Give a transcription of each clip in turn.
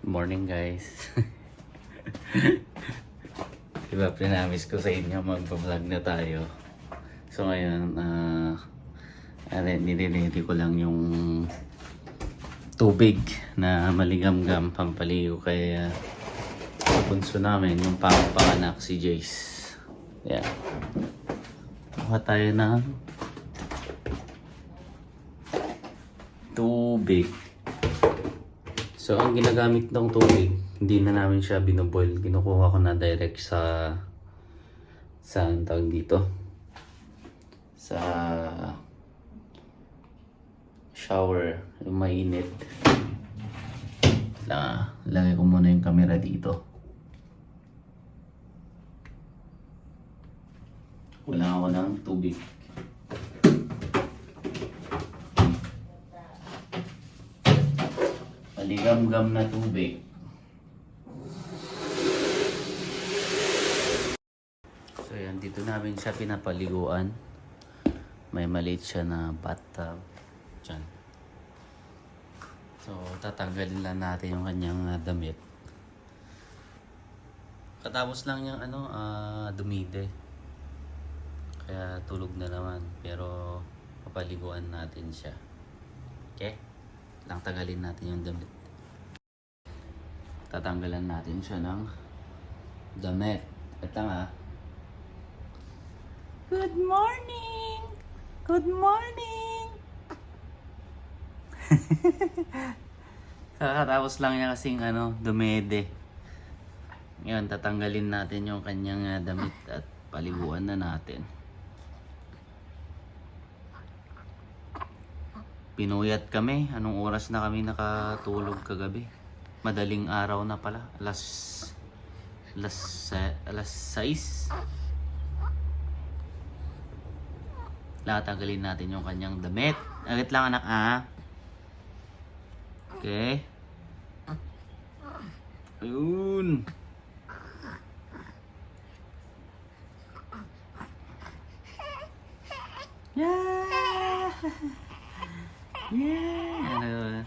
Morning guys. Diba pinamis ko sa inyo magpa-vlog na tayo. So ngayon nililiti ko lang yung tubig na maligamgam pampaligo kay bunso namin, yung panganak si Jace. Yan. Kuha tayo ng tubig. So, ang ginagamit ng tubig, hindi na namin siya binoboil. Kinukuha ko na direct sa ang tawag dito? Sa shower, yung mainit. Lagay ko muna yung camera dito. Wala ako ng tubig. Maligam-gam na tubig. So yan, dito namin siya pinapaliguan. May maliit siya na bathtub. Diyan. So tatanggalin lang natin yung kanyang damit. Katapos lang yung dumide. Kaya tulog na naman. Pero papaliguan natin siya. Okay? Lang tagalin natin yung damit. Tatanggalan natin siya ng damit. Ito nga. Good morning! Good morning! Kakatapos lang niya kasing dumede. Ngayon, tatanggalin natin yung kanyang damit at paliguan na natin. Pinuyat kami. Anong oras na kami nakatulog kagabi? Madaling araw na pala. Alas 6. Tatanggalin natin yung kanyang damit. Agad lang anak Okay. Ayun. Yeah. Yeah.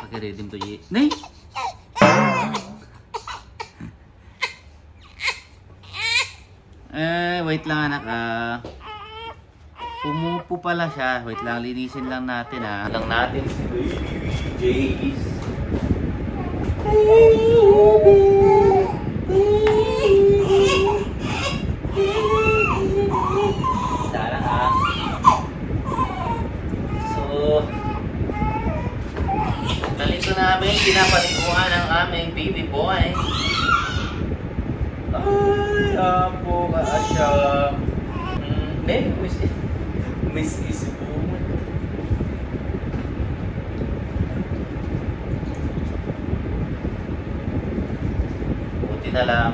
Pag-ready to eat. Nay! Wait lang anak Pumupo pala siya. Wait lang, linisin lang natin Lang natin si Baby Jace. Namin pinapaliguan ang aming baby boy. Ay, apo ka siya. Miss is woman. Buti na lang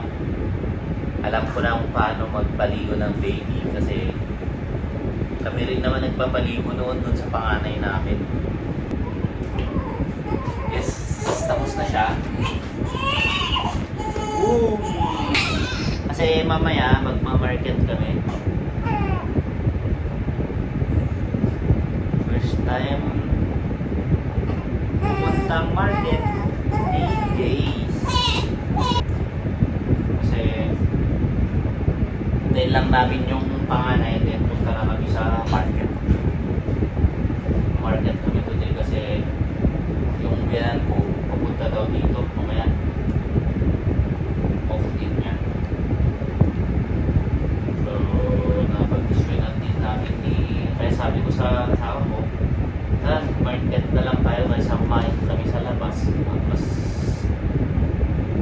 alam ko na kung paano magpaligo ng baby kasi kami rin naman nagpapaligo noon dun sa panganay namin. Tapos na siya. Kasi mamaya magma-market kami. First time puntang market 8 days. Kasi hintayin lang namin yung panganay din. Punta na kami sa market. Market kami today kasi yung biyanan ko pupunta daw dito mamaya. Off din niya. So, napag-issuean din namin kaya sabi ko sa asawa ko, market na lang tayo kaysa kumain kami sa labas.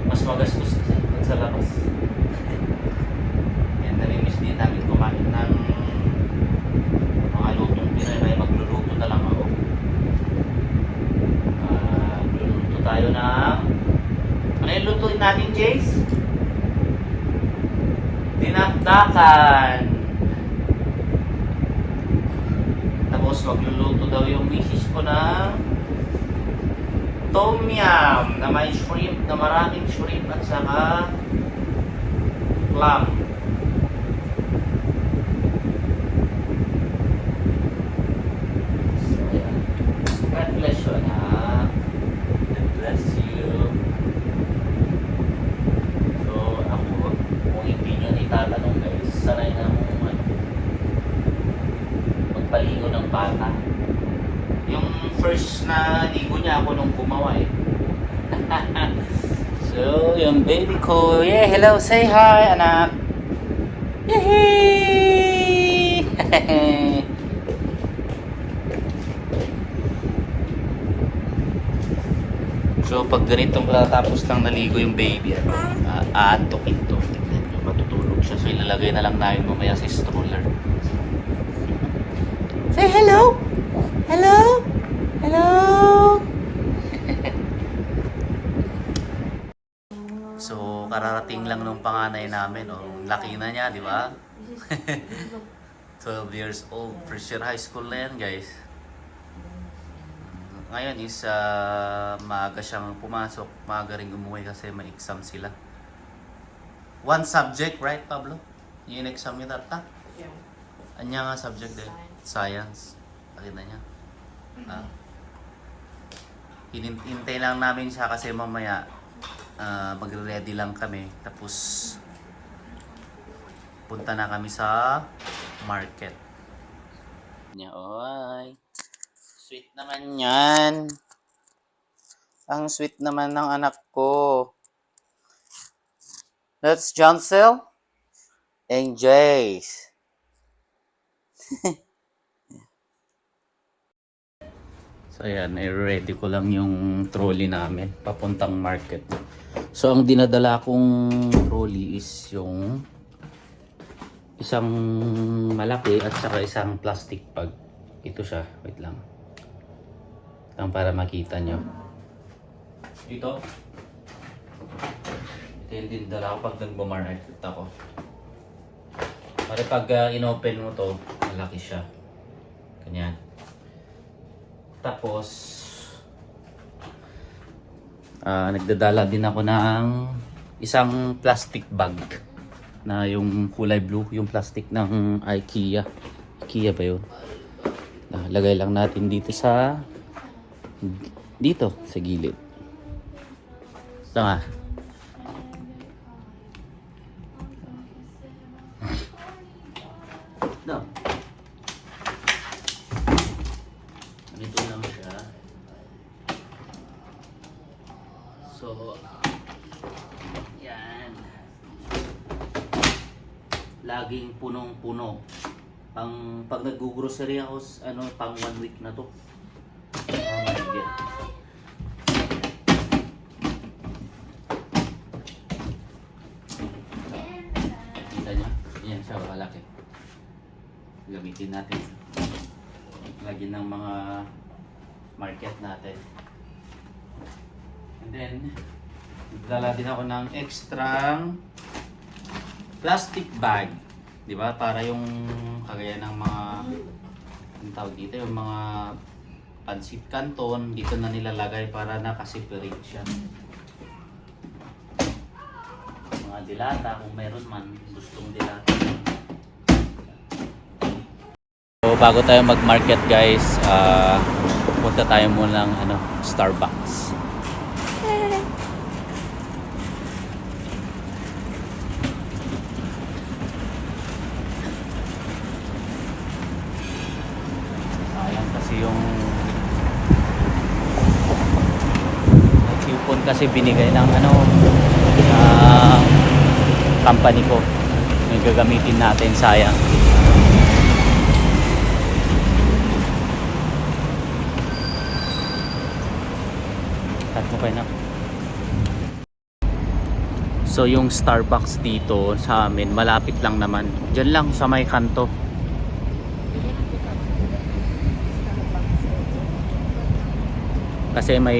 Mas magastos kasi sa labas. Yan, nami-miss din namin kumain ng mga lutong Pinoy kaya magluluto na lang ako. Tayo na ano yung lutuin natin, Jace? Dinakdakan. Tapos magluluto daw yung misis ko na tom yum na may shrimp, na maraming shrimp at saka clam. bata. Yung first na ligo niya ako nung gumawa eh. So, yung baby ko. Yeah, hello, say hi, anak. Yehey! So, pag ganitong tapos lang naligo yung baby, aantokin to. Tignan nyo, matutulog siya. So, ilalagay na lang namin mamaya sa stroller. Say hello! Hello! Hello! So, kararating lang nung panganay namin. Oh, laki na niya, di ba? 12 years old. First year high school na yan, guys. Ngayon is maaga siyang pumasok, maaga rin umuwi kasi may exam sila. One subject, right, Pablo? Yung exam niya data? Yeah. Anya nga subject din? Science. Bakit na niya? Hinintay lang namin siya kasi mamaya magre-ready lang kami. Tapos punta na kami sa market. Oy. Sweet naman yan. Ang sweet naman ng anak ko. That's Johnsel and Jace. So ayan, i-ready ko lang yung trolley namin papuntang market. So ang dinadala kong trolley is yung isang malaki at saka isang plastic bag. Ito siya, wait lang. Lang para makita nyo. Ito yung dindala ko pag nagmamarket ako. Para pag inopen mo to, malaki siya. Ganyan. Tapos nagdadala din ako ng isang plastic bag na yung kulay blue, yung plastic ng IKEA. IKEA ba yun? Lagay lang natin dito sa gilid. Ito nga. No. Ganito lang siya. So, yan. Laging punong-puno. Pag nag-grocery ako, pang 1 week na to. Kita niya? Yan siya, malaki. Gamitin natin. Lagyan ng mga market natin. And then, nagdala din ako ng extrang plastic bag. Di ba? Para yung kagaya ng mga ang tawag dito, yung mga pansit canton, dito na nilalagay para nakaseparate siya. Mga dilata, kung meron man gustong dilata. So, bago tayo mag-market guys, punta tayo muna ng Starbucks. Sayang kasi yung coupon kasi binigay ng company ko. May gagamitin natin, sayang. So yung Starbucks dito sa amin malapit lang naman. Diyan lang sa may kanto. Kasi may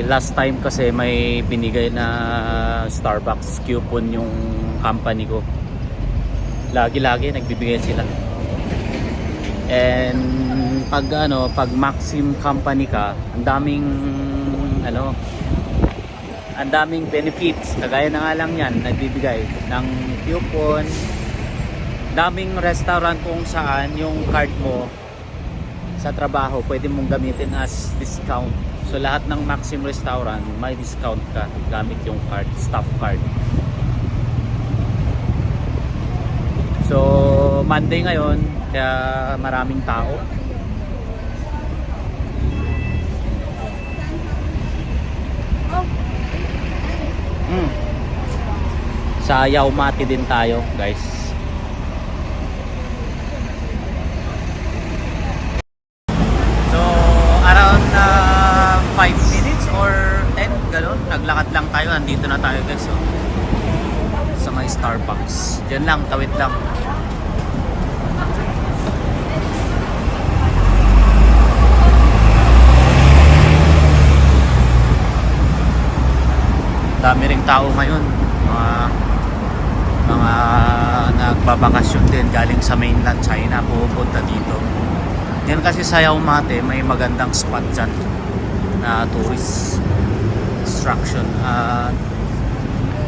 last time kasi may binigay na Starbucks coupon yung company ko. Lagi-lagi nagbibigay sila. And pag Maxim company ka, ang daming benefits. Kagaya na nga lang yan, nagbibigay ng coupon. Daming restaurant kung saan yung card mo sa trabaho pwede mong gamitin as discount. So lahat ng Maxim restaurant may discount ka gamit yung card, staff card. So Monday ngayon, kaya maraming tao. Sa Yaumati din tayo, guys. So, around 5 minutes or 10, gano'n. Naglakad lang tayo. Nandito na tayo, guys. So, sa may Starbucks. Diyan lang, tawid lang. Dami ring tao ngayon. Mga nagbabakasyon din galing sa mainland China pupunta dito. Yan kasi sa Yaumate may magandang spot dyan na tourist attraction.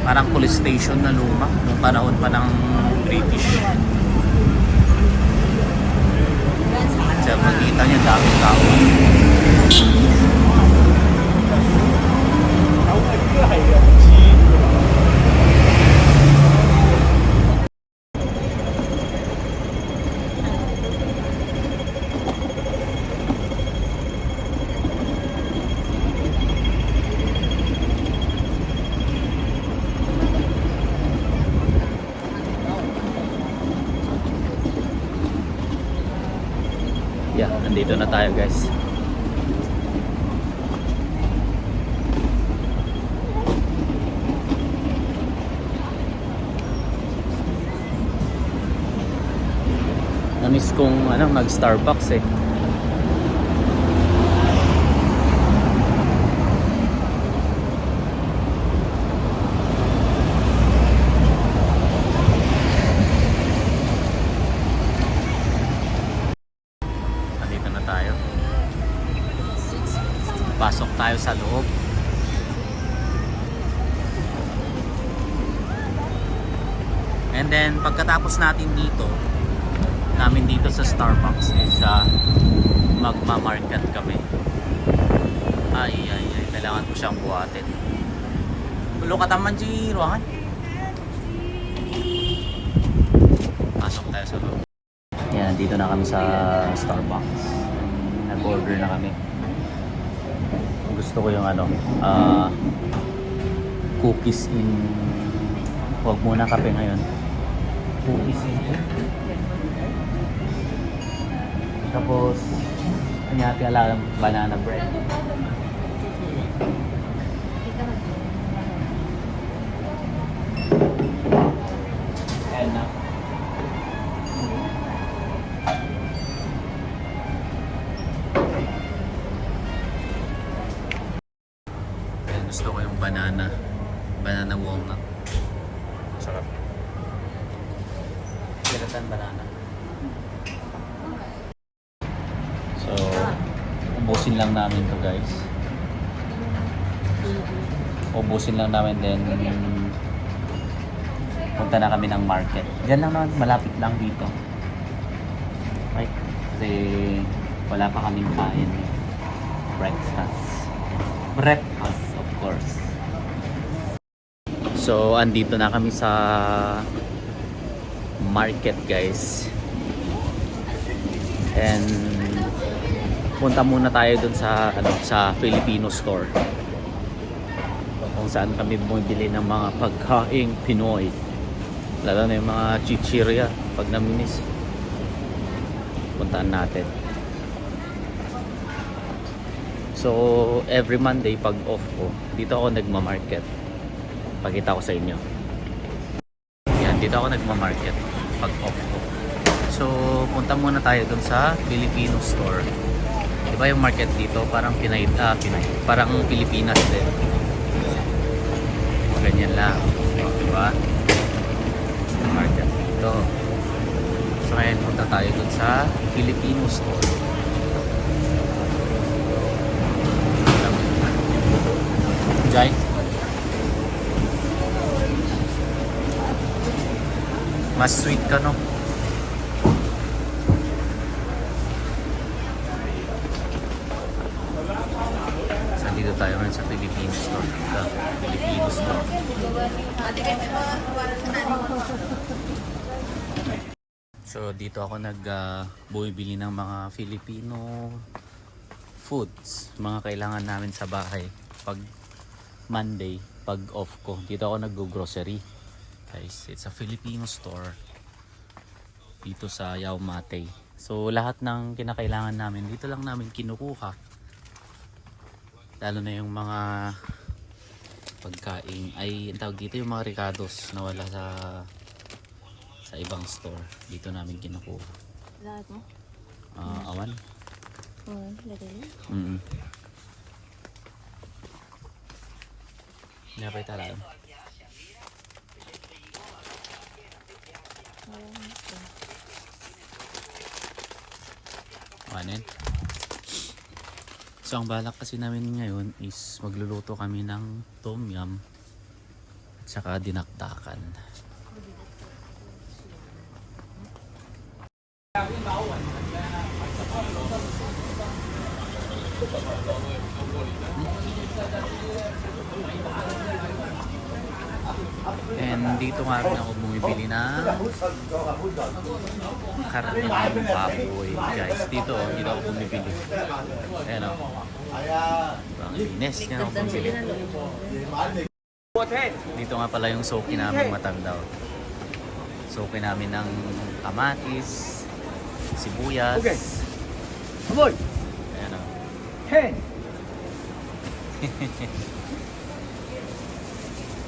Parang police station na luma nung panahon pa ng British. Kaya makita niyo daming tao. Yeah, nandito na tayo, guys. Namiss kong mag-Starbucks eh. Nandito na tayo. Pasok tayo sa loob. And then pagkatapos natin dito sa Starbucks is magma-market kami. Ay, kailangan ko siyang buhatin. Luka taman di ruangan. Pasok tayo sa loob. Yan, dito na kami sa Starbucks. Nag-order na kami. Gusto ko yung cookies in, huwag muna kape ngayon. Cookies in. Tapos, anyati alam, banana bread. And gusto ko yung banana walnut. Sarap. Gelatin banana. So, ubusin lang namin to, guys. Ubusin lang namin, then punta na kami ng market. Diyan lang naman, malapit lang dito. Right? Kasi wala pa kaming kain. Breakfast, of course. So, andito na kami sa market, guys. And punta muna tayo dun sa Filipino store. Kung saan kami bumibili ng mga pagkaing Pinoy. Lalo na yung mga chichirya pag naminis. Puntaan natin. So, every Monday pag off ko, dito ako nagma-market. Pakita ko sa inyo. Yan, dito ako nagma-market pag off ko. So, punta muna tayo dun sa Filipino store. Diba yung market dito parang Pinay, parang Pilipinas din. Ganyan lang. Diba? Market dito. So, ngayon punta tayo dun sa Filipino store. Jai? Mas sweet ka, no? Dito tayo ngayon sa Filipino store. Filipino store. So dito ako bumibili ng mga Filipino foods, mga kailangan namin sa bahay pag Monday pag off ko. Dito ako nag-grocery. Guys, it's a Filipino store dito sa Yaumate. So lahat ng kinakailangan namin dito lang namin kinukuha. Lalo na yung mga pagkain ay ang tawag dito, yung mga ricados na wala sa ibang store. Dito namin kinukuha. Lahat mo? Awan. Oo, lagay na. Napay talaan. Anin. So ang balak kasi namin ngayon is magluluto kami ng tom yum at saka dinakdakan. And dito nga rin ako bumibili na karne ng baboy, guys. Dito ako bumibili. Ayan o. Ang linis. Yan ako bumibili. Dito nga pala yung soki namin Matandaw. Soki namin ng kamatis, sibuyas. Ayan o.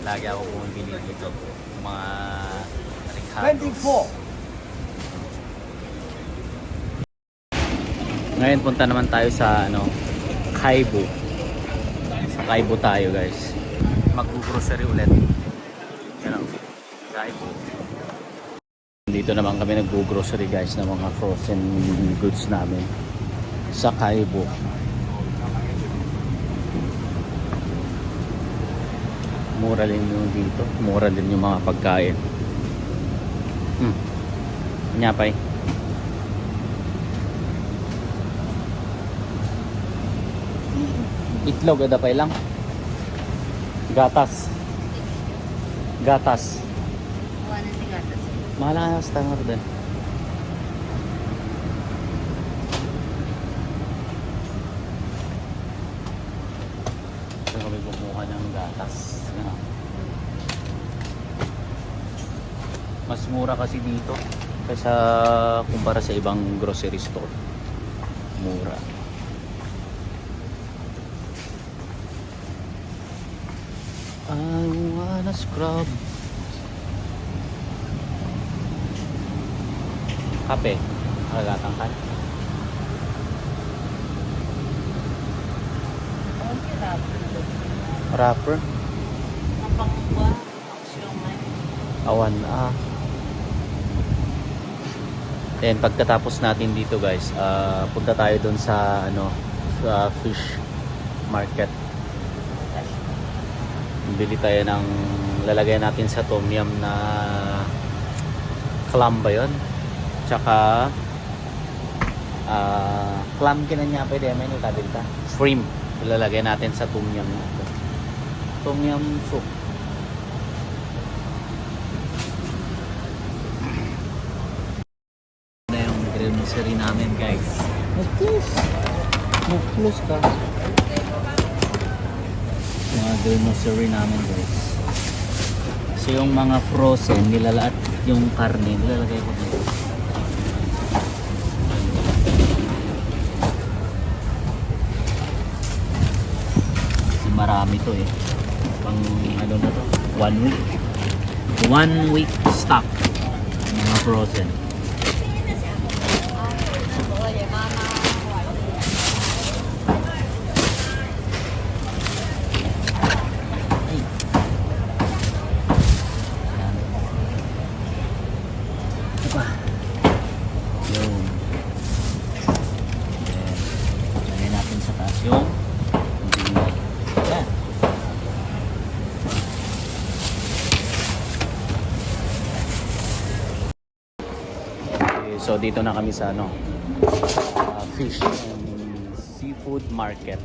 Lagi ako bumibili dito. Mga ricados. Ngayon punta naman tayo sa Kaibo. Sa Kaibo tayo, guys. Mag-grocery ulit. Kaibo. Dito naman kami nag-grocery, guys, ng mga frozen goods namin sa Kaibo. Mura din yung dito. Mura din yung mga pagkain. Nyapay. Itlog ada pa lang. Gatas. Gatas. Wala na si gatas. Mahal ang standard din. So kami kumuha ng gatas. Mas mura kasi dito kaysa kumpara sa ibang grocery store. Mura. I wanna scrub. Kape. Alagatang kan. Wrapper. Ang pangkuha. Siomay. Awan. Then pagkatapos natin dito, guys, punta tayo doon sa sa fish market. Bili tayo ng lalagay natin sa tom yum na clam ba yun? Tsaka clam kinanya pwede may nilabinta. Shrimp lalagay natin sa tom yum natin. Tom yum soup. Grocery namin, guys. Mag-close ka. Mga grocery namin, guys. So yung mga frozen nilalaat yung karne nilalagay ko dito. Kasi marami to eh. Pang ano na to? 1 week. 1 week stock. Mga frozen. So dito na kami sa fish and seafood market.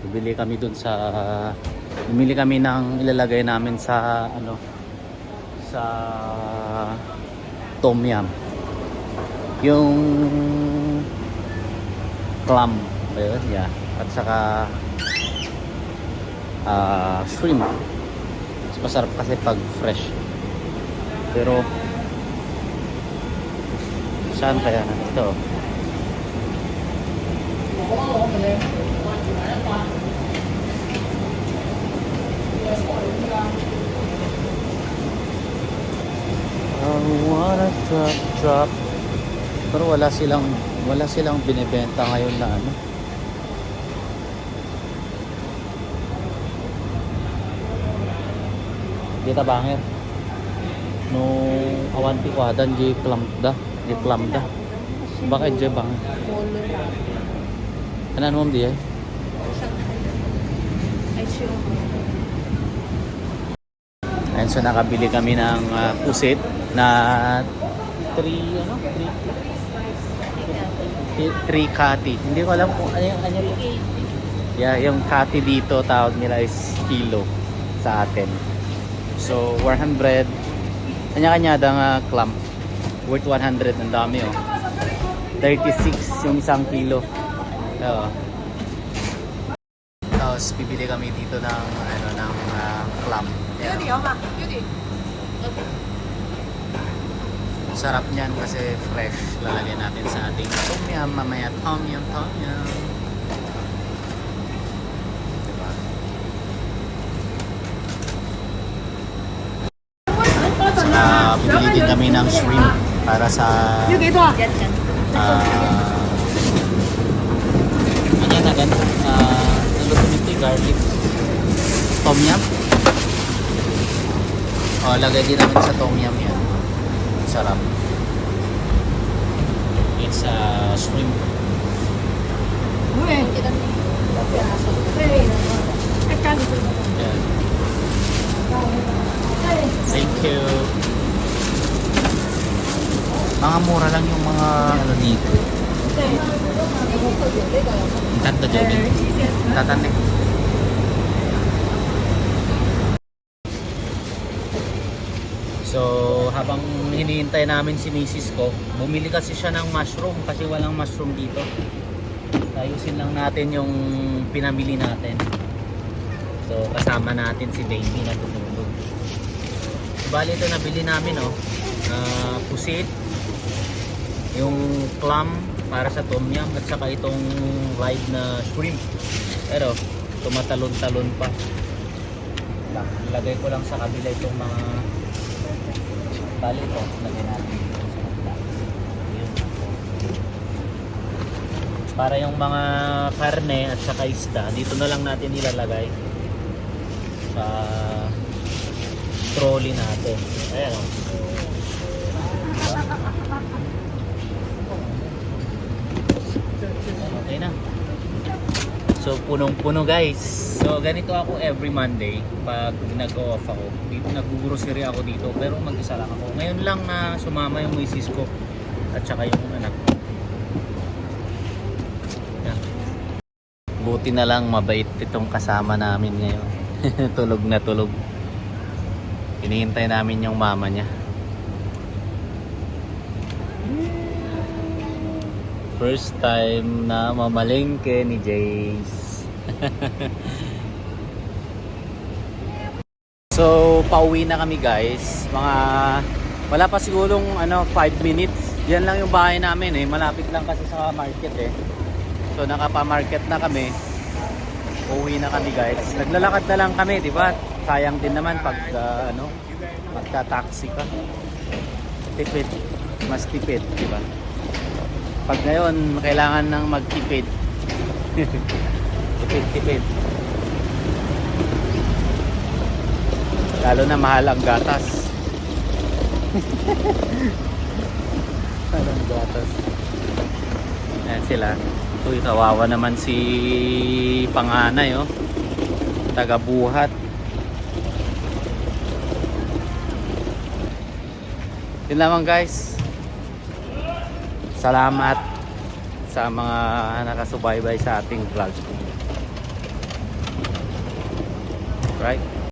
Bumili kami dun sa bumili kami ng ilalagay namin sa sa tom yum. Yung clam ba yun? Yeah. At saka shrimp. Mas masarap kasi pag fresh. Pero saan kaya na ito? I wanna drop. Pero wala silang binebenta ngayon na ano. Dita banger. No awan ti kwadan di plamda. Bakit di bang? Anan mo di eh? Ay, sure. Ayun, so nakabili kami ng pusit na 3 kati. Hindi ko alam kung ano yung yeah, yung kati dito tawag nila is kilo sa atin. So 100 kanya-kanya dang clam worth 100, ang dami oh. 36 yung isang kilo. Oo. Tapos bibili kami dito ng clam. Sarap niyan kasi fresh. Lalagyan natin sa ating tom yum mamaya. Tom yum. Diba? Bibili din kami ng shrimp para sa ano na ganun? Naluto nito yung garlic. Tom yum. O, lagay din namin sa tom yum yan. Sarap. It's shrimp. Yan. Thank you. Mga mura lang yung mga ano dito. Tanta jogging. Tatanik. So, habang hinihintay namin si misis ko, bumili kasi siya ng mushroom kasi walang mushroom dito. Ayusin lang natin yung pinamili natin. So, kasama natin si baby na tutulog. Bali ito nabili namin pusit, yung clam para sa tom yum at saka itong live na shrimp. Pero tumatalon-talon pa. Lagay ko lang sa kabila itong mga bali ito, lagay natin dito sa kabila. Para yung mga karne at saka isda, dito na lang natin ilalagay sa trolley natin. Ayan o. Okay na. So punong-puno guys. So ganito ako every Monday pag nag-off ako. Dito nag-grocery ako dito pero mag-isa lang ako. Ngayon lang na sumama yung misis ko at saka yung anak ko. Yan. Buti na lang mabait itong kasama namin ngayon. Tulog na tulog. Hinihintay namin yung mama niya. First time na mamalengke ni Jace. So, pauwi na kami guys. Wala pa sigurong 5 minutes. Yan lang yung bahay namin eh. Malapit lang kasi sa market eh. So, nakapa-market na kami. Pauwi na kami guys. Naglalakad na lang kami, di ba? Sayang din naman pag magta-taxi ka. Tipid. Mas tipid, di ba? Pag ngayon, kailangan nang magtipid. Tipid. Lalo na mahal ang gatas. Mahal ang gatas. Ayan sila. Uy, kawawa naman si panganay, oh. Taga-buhat. Yun lamang guys. Salamat sa mga nakasubaybay sa ating vlog. Right?